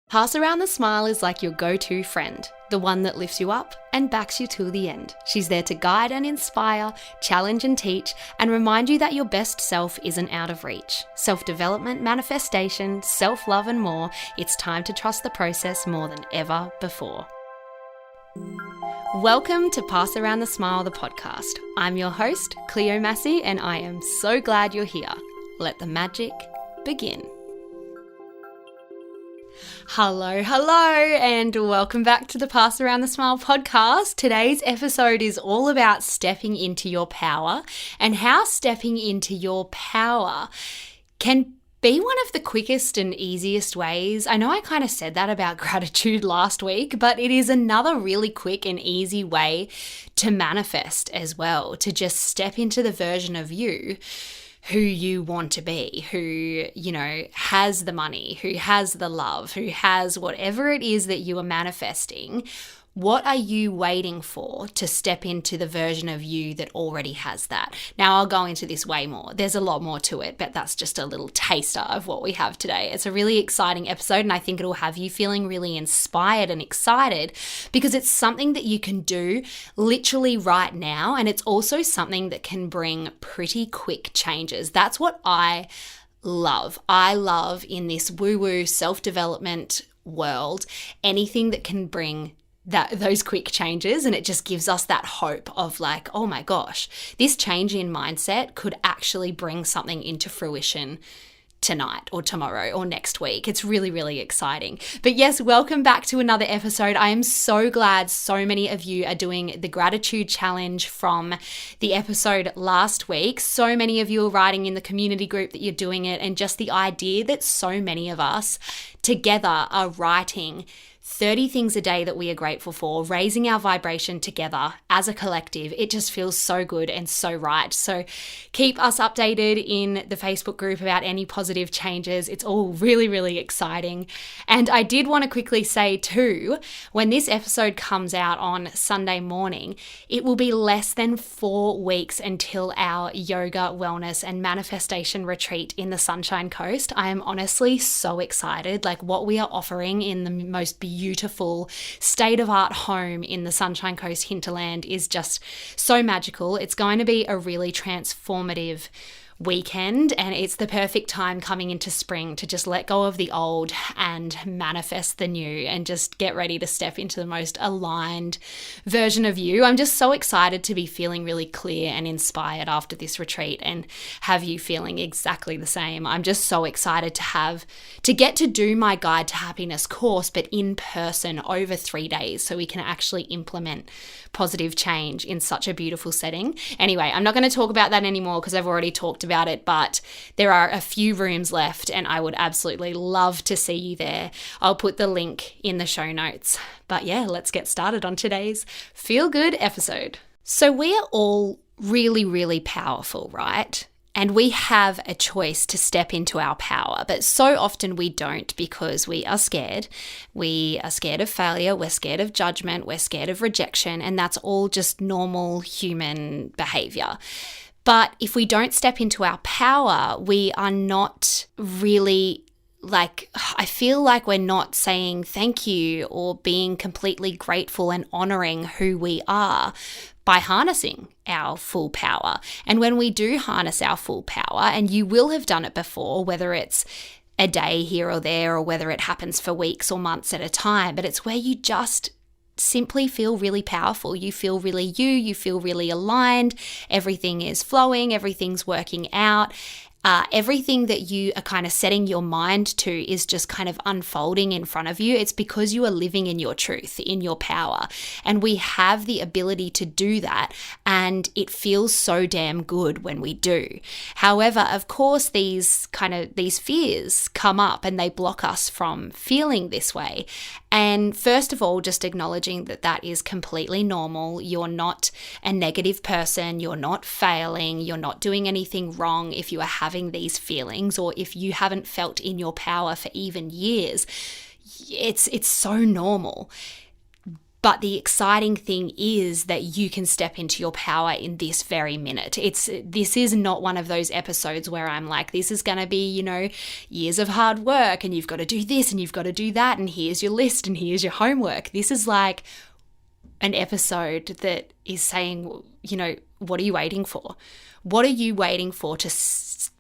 Pass Around the Smile is like your go-to friend, the one that lifts you up and backs you till the end. She's there to guide and inspire, challenge and teach, and remind you that your best self isn't out of reach. Self-development, manifestation, self-love and more, it's time to trust the process more than ever before. Welcome to Pass Around the Smile, the podcast. I'm your host, Cleo Massey, and I am so glad you're here. Let the magic begin. Hello, and welcome back to the Pass Around the Smile podcast. Today's episode is all about stepping into your power and how stepping into your power can be one of the quickest and easiest ways. I know I kind of said that about gratitude last week, but it is another really quick and easy way to manifest as well, to just step into the version of you who you want to be, who, has the money, who has the love, who has whatever it is that you are manifesting. What are you waiting for to step into the version of you that already has that? Now, I'll go into this way more. There's a lot more to it, but that's just a little taster of what we have today. It's a really exciting episode, and I think it'll have you feeling really inspired and excited because it's something that you can do literally right now, and it's also something that can bring pretty quick changes. That's what I love. I love in this woo-woo self-development world, anything that can bring those quick changes, and it just gives us that hope of like, oh my gosh, this change in mindset could actually bring something into fruition tonight or tomorrow or next week. It's really, really exciting. But yes, welcome back to another episode. I am so glad so many of you are doing the gratitude challenge from the episode last week. So many of you are writing in the community group that you're doing it, and just the idea that so many of us together are writing 30 things a day that we are grateful for, raising our vibration together as a collective. It just feels so good and so right. So keep us updated in the Facebook group about any positive changes. It's all really, really exciting. And I did want to quickly say too, when this episode comes out on Sunday morning, it will be less than 4 weeks until our yoga, wellness, and manifestation retreat in the Sunshine Coast. I am honestly so excited. Like what we are offering in the most beautiful state-of-art home in the Sunshine Coast hinterland is just so magical. It's going to be a really transformative weekend, and it's the perfect time coming into spring to just let go of the old and manifest the new and just get ready to step into the most aligned version of you. I'm just so excited to be feeling really clear and inspired after this retreat and have you feeling exactly the same. I'm just so excited to get to do my Guide to Happiness course, but in person over 3 days, so we can actually implement positive change in such a beautiful setting. Anyway, I'm not going to talk about that anymore because I've already talked about it, but there are a few rooms left and I would absolutely love to see you there. I'll put the link in the show notes. But yeah, let's get started on today's Feel Good episode. So we are all really, really powerful, right? And we have a choice to step into our power, but so often we don't because we are scared. We are scared of failure, we're scared of judgment, we're scared of rejection, and that's all just normal human behavior. But if we don't step into our power, we are not really I feel like we're not saying thank you or being completely grateful and honoring who we are by harnessing our full power. And when we do harness our full power, and you will have done it before, whether it's a day here or there, or whether it happens for weeks or months at a time, but it's where you just simply feel really powerful. You feel really you feel really aligned. Everything is flowing, everything's working out. Everything that you are kind of setting your mind to is just kind of unfolding in front of you. It's because you are living in your truth, in your power. And we have the ability to do that. And it feels so damn good when we do. However, of course, these fears come up and they block us from feeling this way. And first of all, just acknowledging that that is completely normal. You're not a negative person. You're not failing. You're not doing anything wrong if you are having these feelings, or if you haven't felt in your power for even years. It's so normal. But the exciting thing is that you can step into your power in this very minute. This is not one of those episodes where I'm like, this is going to be, years of hard work and you've got to do this and you've got to do that and here's your list and here's your homework. This is like an episode that is saying, what are you waiting for? What are you waiting for to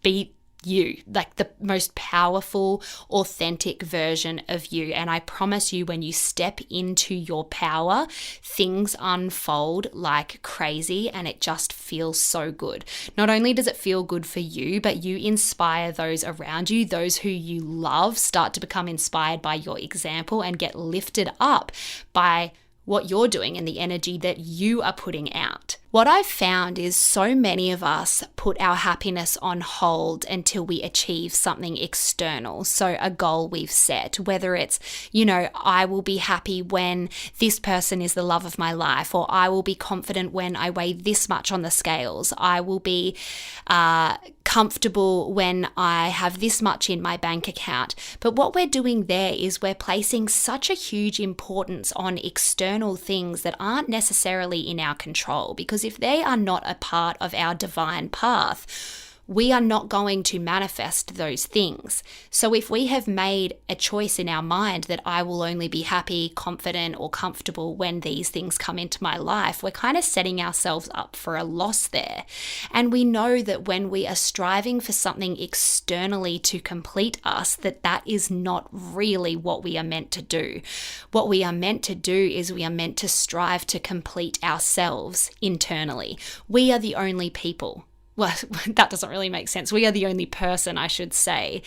be you, like the most powerful, authentic version of you? And I promise you, when you step into your power, things unfold like crazy and it just feels so good. Not only does it feel good for you, but you inspire those around you. Those who you love start to become inspired by your example and get lifted up by what you're doing and the energy that you are putting out. What I've found is so many of us put our happiness on hold until we achieve something external. So a goal we've set, whether it's, I will be happy when this person is the love of my life, or I will be confident when I weigh this much on the scales. I will be comfortable when I have this much in my bank account. But what we're doing there is we're placing such a huge importance on external things that aren't necessarily in our control, because if they are not a part of our divine path, we are not going to manifest those things. So if we have made a choice in our mind that I will only be happy, confident, or comfortable when these things come into my life, we're kind of setting ourselves up for a loss there. And we know that when we are striving for something externally to complete us, that is not really what we are meant to do. What we are meant to do is we are meant to strive to complete ourselves internally. We are the only people. Well, that doesn't really make sense. We are the only person, I should say,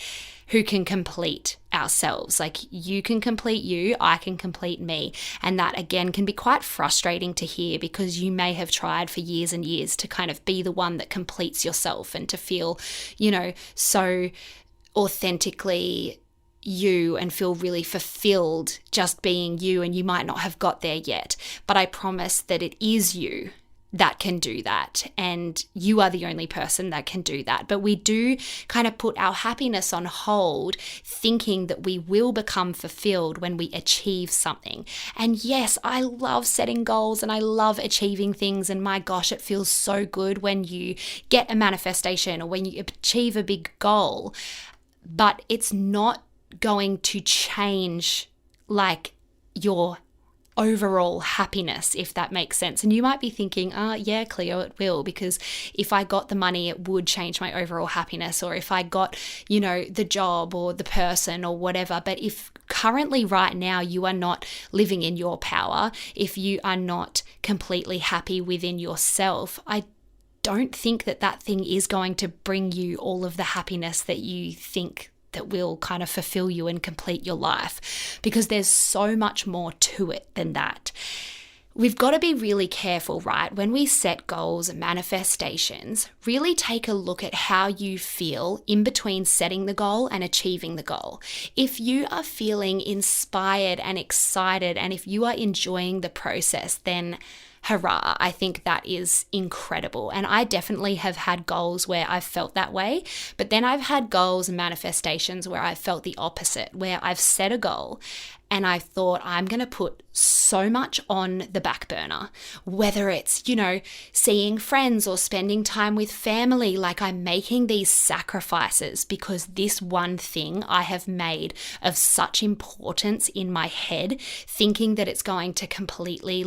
who can complete ourselves. Like, you can complete you, I can complete me. And that, again, can be quite frustrating to hear, because you may have tried for years and years to kind of be the one that completes yourself and to feel, so authentically you and feel really fulfilled just being you, and you might not have got there yet. But I promise that it is you that can do that, and you are the only person that can do that. But we do kind of put our happiness on hold, thinking that we will become fulfilled when we achieve something. And yes, I love setting goals and I love achieving things, and my gosh, it feels so good when you get a manifestation or when you achieve a big goal. But it's not going to change like your overall happiness, if that makes sense. And you might be thinking, yeah, Cleo, it will, because if I got the money, it would change my overall happiness, or if I got, the job or the person or whatever. But if currently right now you are not living in your power, if you are not completely happy within yourself, I don't think that thing is going to bring you all of the happiness that you think that will kind of fulfill you and complete your life, because there's so much more to it than that. We've got to be really careful, right? When we set goals and manifestations, really take a look at how you feel in between setting the goal and achieving the goal. If you are feeling inspired and excited, and if you are enjoying the process, then hurrah, I think that is incredible. And I definitely have had goals where I've felt that way, but then I've had goals and manifestations where I've felt the opposite, where I've set a goal and I thought, I'm going to put so much on the back burner, whether it's, seeing friends or spending time with family. Like, I'm making these sacrifices because this one thing I have made of such importance in my head, thinking that it's going to completely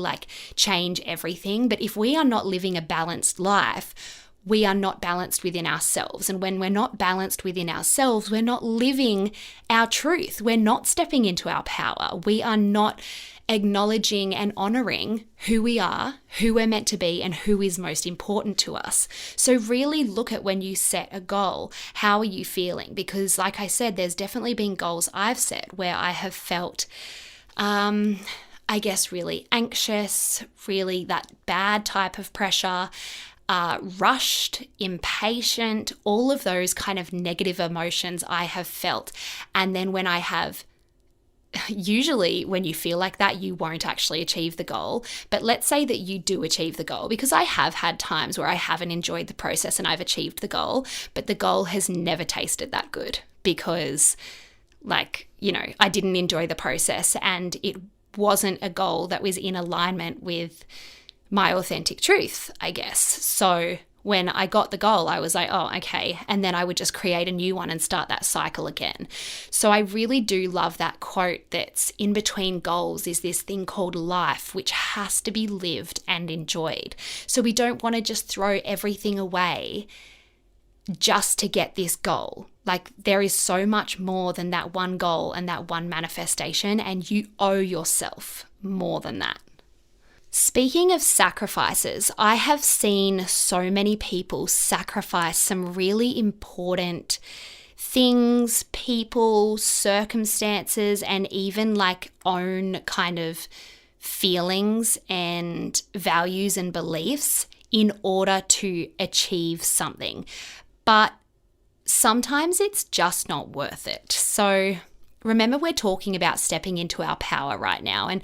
change everything. But if we are not living a balanced life, we are not balanced within ourselves. And when we're not balanced within ourselves, we're not living our truth. We're not stepping into our power. We are not acknowledging and honoring who we are, who we're meant to be, and who is most important to us. So really look at, when you set a goal, how are you feeling? Because like I said, there's definitely been goals I've set where I have felt really anxious, really that bad type of pressure, rushed, impatient, all of those kind of negative emotions I have felt. And then when I have, usually when you feel like that, you won't actually achieve the goal. But let's say that you do achieve the goal, because I have had times where I haven't enjoyed the process and I've achieved the goal, but the goal has never tasted that good, because I didn't enjoy the process and it wasn't a goal that was in alignment with my authentic truth, I guess. So when I got the goal, I was like, oh, okay. And then I would just create a new one and start that cycle again. So I really do love that quote that's in between goals is this thing called life, which has to be lived and enjoyed. So we don't want to just throw everything away just to get this goal. Like, there is so much more than that one goal and that one manifestation, and you owe yourself more than that. Speaking of sacrifices, I have seen so many people sacrifice some really important things, people, circumstances, and even like own kind of feelings and values and beliefs in order to achieve something. But sometimes it's just not worth it. So remember, we're talking about stepping into our power right now. And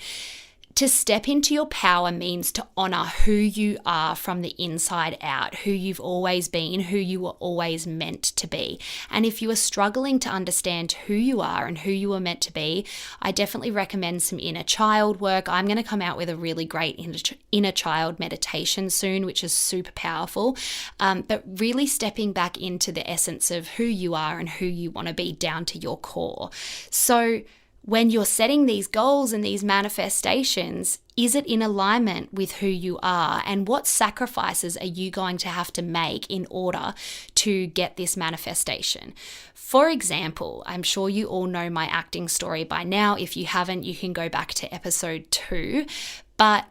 to step into your power means to honor who you are from the inside out, who you've always been, who you were always meant to be. And if you are struggling to understand who you are and who you were meant to be, I definitely recommend some inner child work. I'm going to come out with a really great inner child meditation soon, which is super powerful. But really stepping back into the essence of who you are and who you want to be down to your core. So when you're setting these goals and these manifestations, is it in alignment with who you are? And what sacrifices are you going to have to make in order to get this manifestation? For example, I'm sure you all know my acting story by now. If you haven't, you can go back to episode 2. But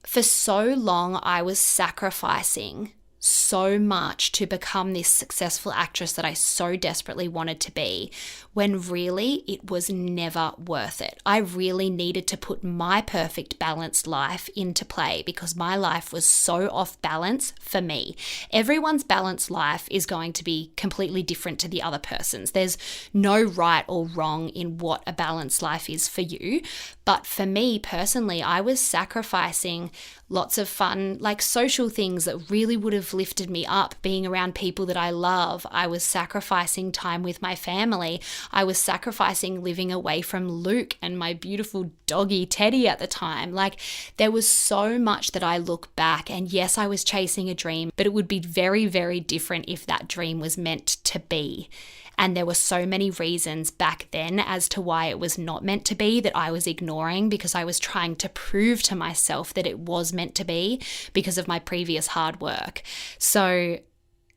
for so long, I was sacrificing so much to become this successful actress that I so desperately wanted to be, when really it was never worth it. I really needed to put my perfect balanced life into play because my life was so off balance for me. Everyone's balanced life is going to be completely different to the other person's. There's no right or wrong in what a balanced life is for you. But for me personally, I was sacrificing lots of fun, like social things that really would have lifted me up, being around people that I love. I was sacrificing time with my family. I was sacrificing living away from Luke and my beautiful doggy Teddy at the time. Like, there was so much that I look back, and yes, I was chasing a dream, but it would be very, very different if that dream was meant to be. And there were so many reasons back then as to why it was not meant to be that I was ignoring, because I was trying to prove to myself that it was meant to be because of my previous hard work. So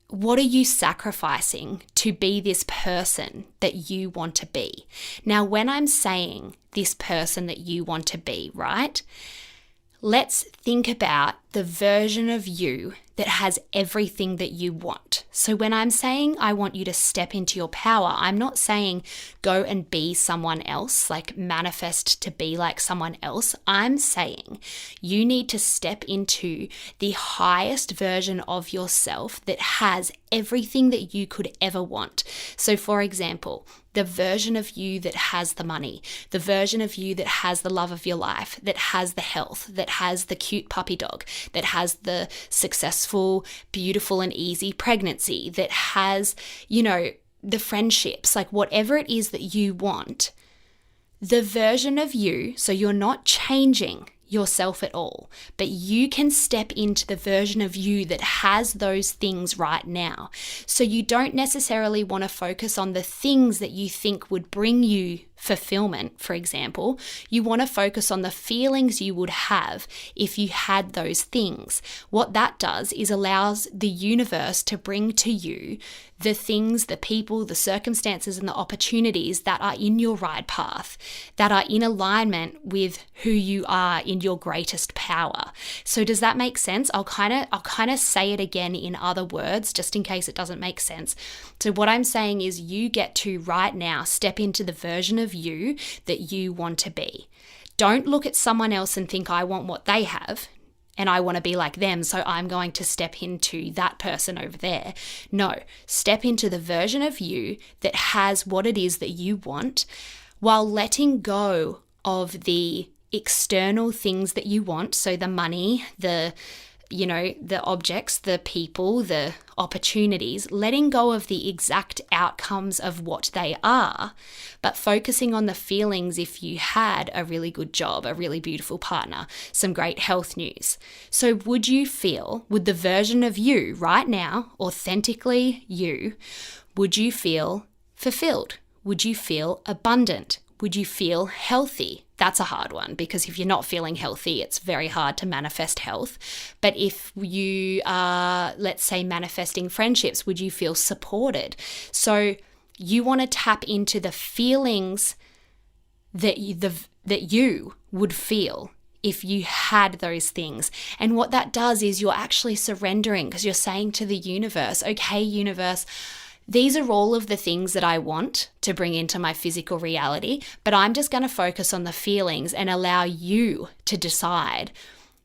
what are you sacrificing to be this person that you want to be? Now, when I'm saying this person that you want to be, right? Let's think about the version of you that has everything that you want. So when I'm saying I want you to step into your power, I'm not saying go and be someone else, like manifest to be like someone else. I'm saying you need to step into the highest version of yourself that has everything that you could ever want. So for example, the version of you that has the money, the version of you that has the love of your life, that has the health, that has the cute puppy dog, that has the successful, beautiful and easy pregnancy, that has, the friendships, like whatever it is that you want, the version of you, so you're not changing yourself at all, but you can step into the version of you that has those things right now. So you don't necessarily want to focus on the things that you think would bring you fulfillment, for example. You want to focus on the feelings you would have if you had those things. What that does is allows the universe to bring to you the things, the people, the circumstances, and the opportunities that are in your right path, that are in alignment with who you are in your greatest power. So does that make sense? I'll kind of say it again in other words, just in case it doesn't make sense. So what I'm saying is you get to right now step into the version of you that you want to be. Don't look at someone else and think, I want what they have and I want to be like them, so I'm going to step into that person over there. No, step into the version of you that has what it is that you want, while letting go of the external things that you want. So the money, the the objects, the people, the opportunities, letting go of the exact outcomes of what they are, but focusing on the feelings if you had a really good job, a really beautiful partner, some great health news. So would the version of you right now, authentically you, would you feel fulfilled? Would you feel abundant? Would you feel healthy? That's a hard one, because if you're not feeling healthy, it's very hard to manifest health. But if you are, let's say, manifesting friendships, would you feel supported? So you want to tap into the feelings that you would feel if you had those things. And what that does is you're actually surrendering, because you're saying to the universe, okay, universe, these are all of the things that I want to bring into my physical reality, but I'm just going to focus on the feelings and allow you to decide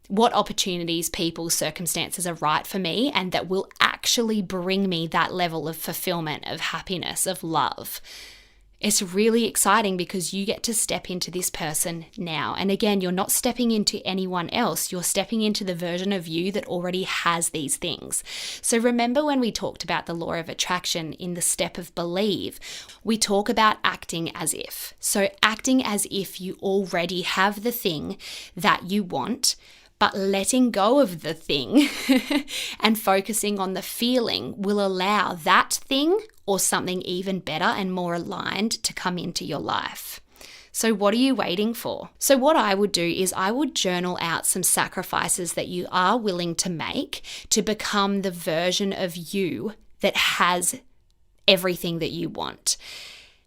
what opportunities, people, circumstances are right for me and that will actually bring me that level of fulfillment, of happiness, of love. It's really exciting because you get to step into this person now. And again, you're not stepping into anyone else. You're stepping into the version of you that already has these things. So remember when we talked about the law of attraction in the step of believe, we talk about acting as if. So acting as if you already have the thing that you want, but letting go of the thing and focusing on the feeling will allow that thing or something even better and more aligned to come into your life. So what are you waiting for? So what I would do is I would journal out some sacrifices that you are willing to make to become the version of you that has everything that you want.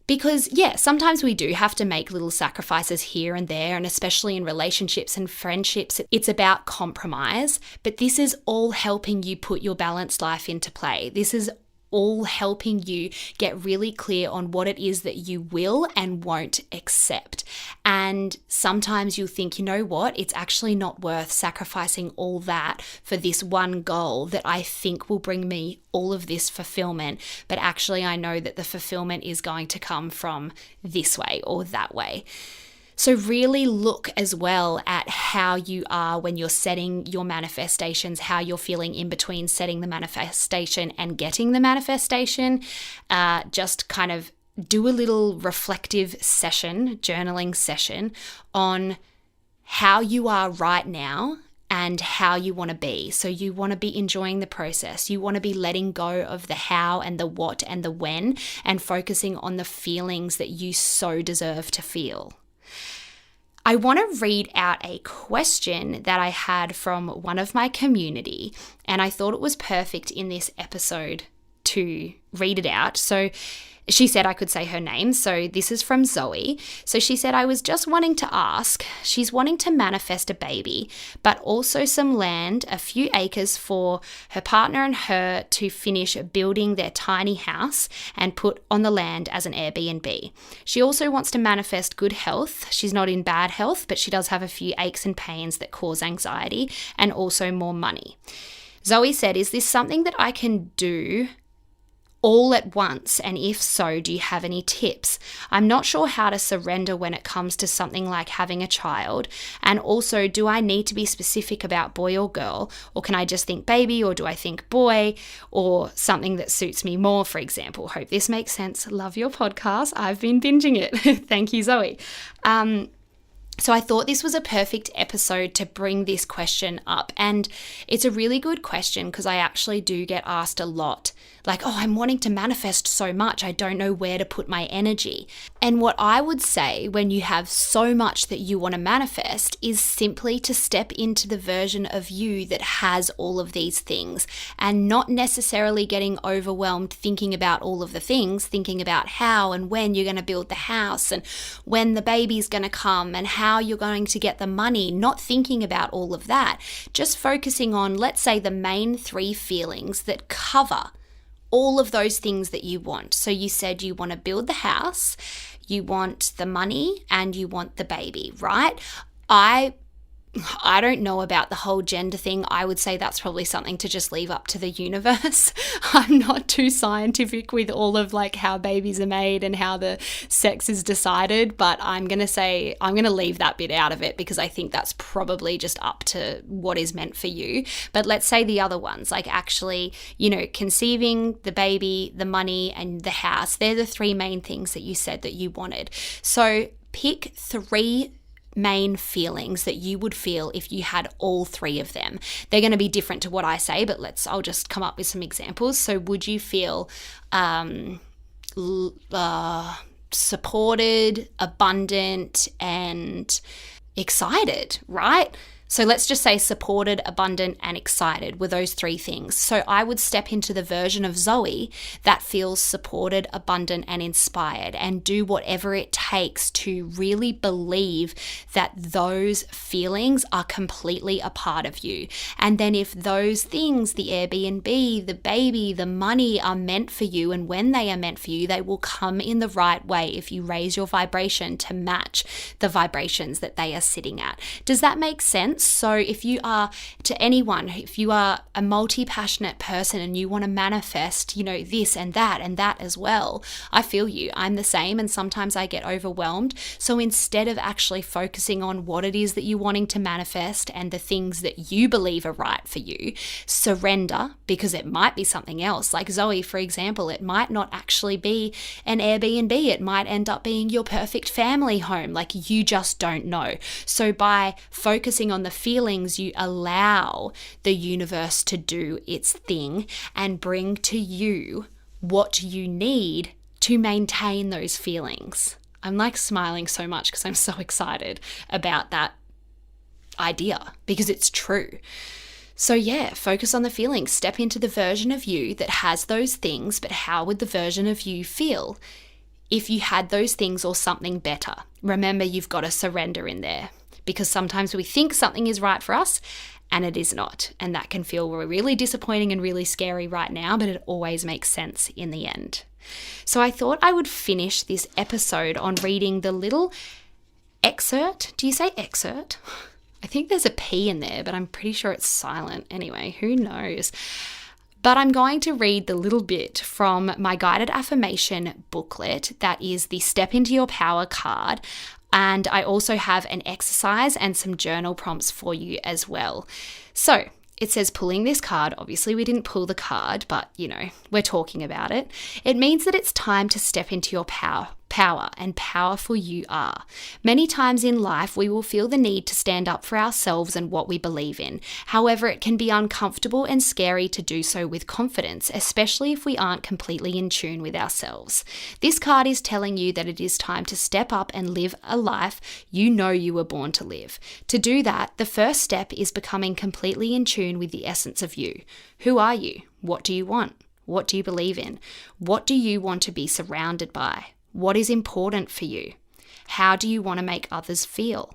Because sometimes we do have to make little sacrifices here and there, and especially in relationships and friendships, it's about compromise, but this is all helping you put your balanced life into play. This is all helping you get really clear on what it is that you will and won't accept. And sometimes you'll think, you know what, it's actually not worth sacrificing all that for this one goal that I think will bring me all of this fulfillment. But actually, I know that the fulfillment is going to come from this way or that way. So really look as well at how you are when you're setting your manifestations, how you're feeling in between setting the manifestation and getting the manifestation. Just kind of do a little reflective session, journaling session on how you are right now and how you want to be. So you want to be enjoying the process. You want to be letting go of the how and the what and the when and focusing on the feelings that you so deserve to feel. I want to read out a question that I had from one of my community, and I thought it was perfect in this episode to read it out. So she said I could say her name. So this is from Zoe. So she said, I was just wanting to ask, she's wanting to manifest a baby, but also some land, a few acres for her partner and her to finish building their tiny house and put on the land as an Airbnb. She also wants to manifest good health. She's not in bad health, but she does have a few aches and pains that cause anxiety and also more money. Zoe said, is this something that I can do all at once? And if so, do you have any tips? I'm not sure how to surrender when it comes to something like having a child. And also, do I need to be specific about boy or girl? Or can I just think baby, or do I think boy, or something that suits me more, for example? Hope this makes sense. Love your podcast. I've been binging it. Thank you, Zoe. So I thought this was a perfect episode to bring this question up. And it's a really good question because I actually do get asked a lot, like, oh, I'm wanting to manifest so much, I don't know where to put my energy. And what I would say when you have so much that you want to manifest is simply to step into the version of you that has all of these things and not necessarily getting overwhelmed thinking about all of the things, thinking about how and when you're going to build the house and when the baby's going to come and how you're going to get the money, not thinking about all of that, just focusing on, let's say, the main 3 feelings that cover all of those things that you want. So you said you want to build the house, you want the money, and you want the baby, right? I I don't know about the whole gender thing. I would say that's probably something to just leave up to the universe. I'm not too scientific with all of like how babies are made and how the sex is decided, but I'm going to leave that bit out of it because I think that's probably just up to what is meant for you. But let's say the other ones, like actually, conceiving, the baby, the money, and the house, they're the three main things that you said that you wanted. So pick three main feelings that you would feel if you had all three of them. They're going to be different to what I say, but I'll just come up with some examples. So would you feel supported, abundant, and excited, right? So let's just say supported, abundant, and excited were those three things. So I would step into the version of Zoe that feels supported, abundant, and inspired, and do whatever it takes to really believe that those feelings are completely a part of you. And then if those things, the Airbnb, the baby, the money, are meant for you, and when they are meant for you, they will come in the right way if you raise your vibration to match the vibrations that they are sitting at. Does that make sense? So if you are, to anyone, if you are a multi-passionate person and you want to manifest, this and that as well, I feel you. I'm the same, and sometimes I get overwhelmed. So instead of actually focusing on what it is that you're wanting to manifest and the things that you believe are right for you, surrender, because it might be something else. Like Zoe, for example, it might not actually be an Airbnb. It might end up being your perfect family home. Like, you just don't know. So by focusing on the feelings, you allow the universe to do its thing and bring to you what you need to maintain those feelings. I'm like smiling so much because I'm so excited about that idea because it's true. So yeah, focus on the feelings. Step into the version of you that has those things, but how would the version of you feel if you had those things or something better? Remember, you've got to surrender in there, because sometimes we think something is right for us and it is not. And that can feel really disappointing and really scary right now, but it always makes sense in the end. So I thought I would finish this episode on reading the little excerpt. Do you say excerpt? I think there's a P in there, but I'm pretty sure it's silent. Anyway, who knows? But I'm going to read the little bit from my guided affirmation booklet that is the Step Into Your Power card. And I also have an exercise and some journal prompts for you as well. So it says pulling this card. Obviously, we didn't pull the card, but we're talking about it. It means that it's time to step into your power, and powerful you are. Many times in life, we will feel the need to stand up for ourselves and what we believe in. However, it can be uncomfortable and scary to do so with confidence, especially if we aren't completely in tune with ourselves. This card is telling you that it is time to step up and live a life you know you were born to live. To do that, the first step is becoming completely in tune with the essence of you. Who are you? What do you want? What do you believe in? What do you want to be surrounded by? What is important for you? How do you want to make others feel?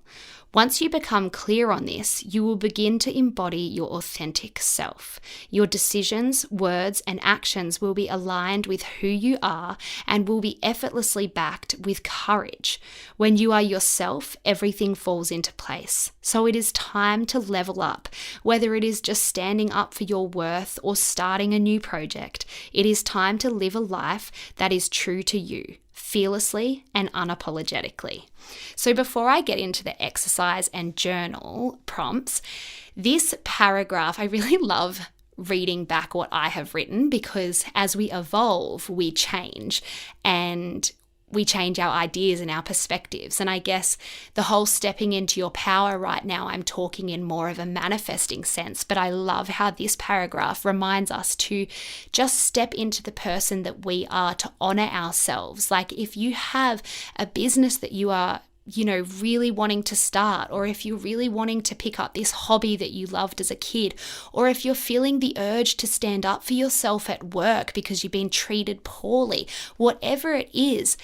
Once you become clear on this, you will begin to embody your authentic self. Your decisions, words, and actions will be aligned with who you are and will be effortlessly backed with courage. When you are yourself, everything falls into place. So it is time to level up, whether it is just standing up for your worth or starting a new project. It is time to live a life that is true to you, fearlessly and unapologetically. So before I get into the exercise and journal prompts, this paragraph, I really love reading back what I have written, because as we evolve, we change and we change our ideas and our perspectives. And I guess the whole stepping into your power right now, I'm talking in more of a manifesting sense, but I love how this paragraph reminds us to just step into the person that we are, to honor ourselves. Like if you have a business that you are really wanting to start, or if you're really wanting to pick up this hobby that you loved as a kid, or if you're feeling the urge to stand up for yourself at work because you've been treated poorly, whatever it is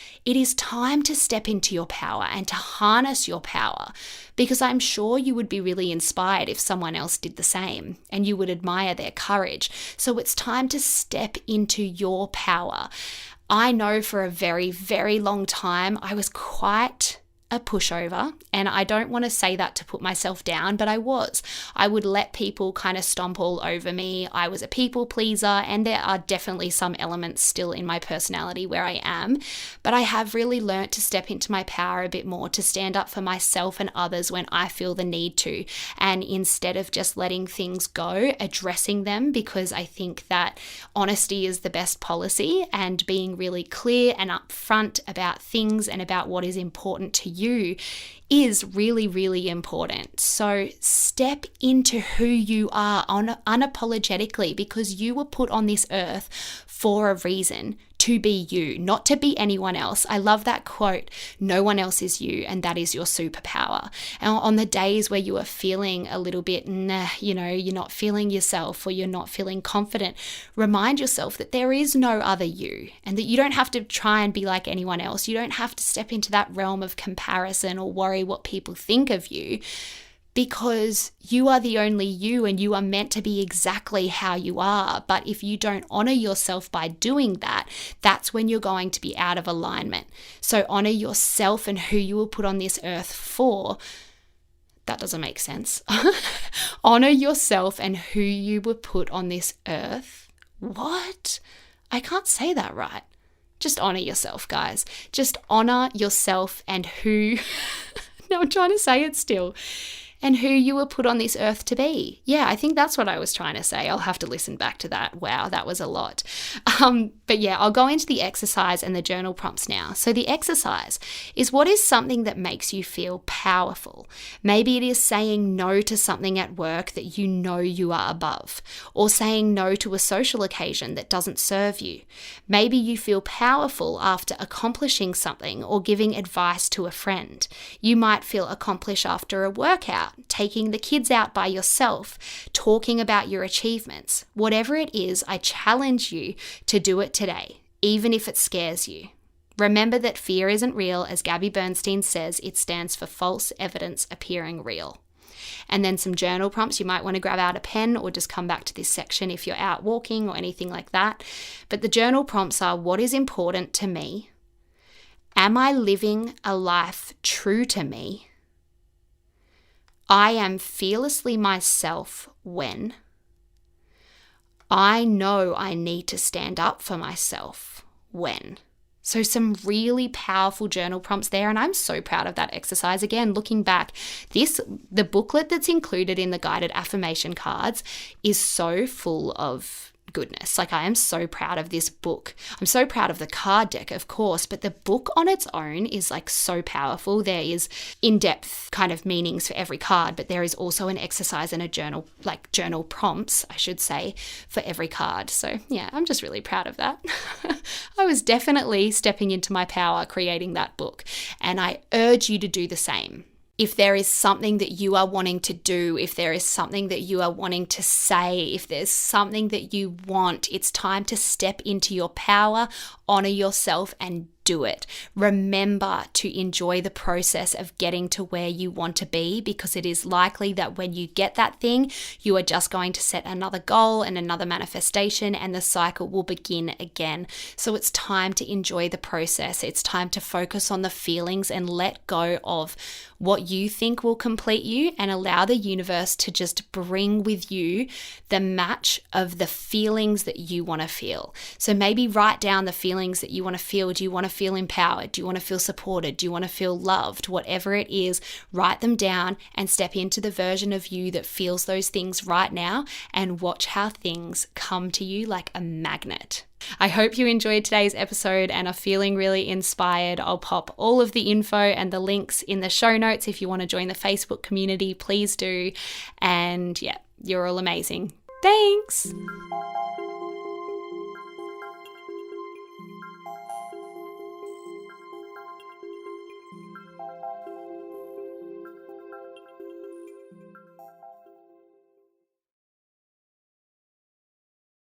time to step into your power and to harness your power, because I'm sure you would be really inspired if someone else did the same and you would admire their courage. So it's time to step into your power. I know for a very, very long time, I was quite a pushover, and I don't want to say that to put myself down, but I was. I would let people kind of stomp all over me. I was a people pleaser, and there are definitely some elements still in my personality where I am, but I have really learnt to step into my power a bit more, to stand up for myself and others when I feel the need to, and instead of just letting things go, addressing them, because I think that honesty is the best policy, and being really clear and upfront about things and about what is important to you is really, really important. So step into who you are unapologetically, because you were put on this earth for a reason, to be you, not to be anyone else. I love that quote, no one else is you, and that is your superpower. And on the days where you are feeling a little bit, you're not feeling yourself, or you're not feeling confident, remind yourself that there is no other you, and that you don't have to try and be like anyone else. You don't have to step into that realm of comparison or worry what people think of you, because you are the only you, and you are meant to be exactly how you are. But if you don't honor yourself by doing that, that's when you're going to be out of alignment. So honor yourself and who you were put on this earth for. That doesn't make sense. Honor yourself and who you were put on this earth. What? I can't say that right. Just honor yourself, guys. Just honor yourself and who... Now I'm trying to say it still. And who you were put on this earth to be. Yeah, I think that's what I was trying to say. I'll have to listen back to that. Wow, that was a lot. But yeah, I'll go into the exercise and the journal prompts now. So the exercise is, what is something that makes you feel powerful? Maybe it is saying no to something at work that you know you are above, or saying no to a social occasion that doesn't serve you. Maybe you feel powerful after accomplishing something or giving advice to a friend. You might feel accomplished after a workout, taking the kids out by yourself, talking about your achievements. Whatever it is, I challenge you to do it today, even if it scares you. Remember that fear isn't real. As Gabby Bernstein says, it stands for false evidence appearing real. And then some journal prompts. You might want to grab out a pen or just come back to this section if you're out walking or anything like that. But the journal prompts are, what is important to me? Am I living a life true to me? I am fearlessly myself when I know I need to stand up for myself when. So some really powerful journal prompts there, and I'm so proud of that exercise. Again, looking back, the booklet that's included in the guided affirmation cards is so full of goodness. Like, I am so proud of this book. I'm so proud of the card deck, of course, but the book on its own is like so powerful. There is in-depth kind of meanings for every card, but there is also an exercise and a journal, like journal prompts, I should say, for every card. So yeah, I'm just really proud of that. I was definitely stepping into my power creating that book, and I urge you to do the same. If there is something that you are wanting to do, if there is something that you are wanting to say, if there's something that you want, it's time to step into your power, honor yourself, and do it. Remember to enjoy the process of getting to where you want to be, because it is likely that when you get that thing, you are just going to set another goal and another manifestation, and the cycle will begin again. So it's time to enjoy the process. It's time to focus on the feelings and let go of what you think will complete you, and allow the universe to just bring with you the match of the feelings that you want to feel. So maybe write down the feelings that you want to feel. Do you want to feel empowered? Do you want to feel supported? Do you want to feel loved? Whatever it is, write them down and step into the version of you that feels those things right now, and watch how things come to you like a magnet. I hope you enjoyed today's episode and are feeling really inspired. I'll pop all of the info and the links in the show notes. If you want to join the Facebook community, please do. And yeah, you're all amazing. Thanks.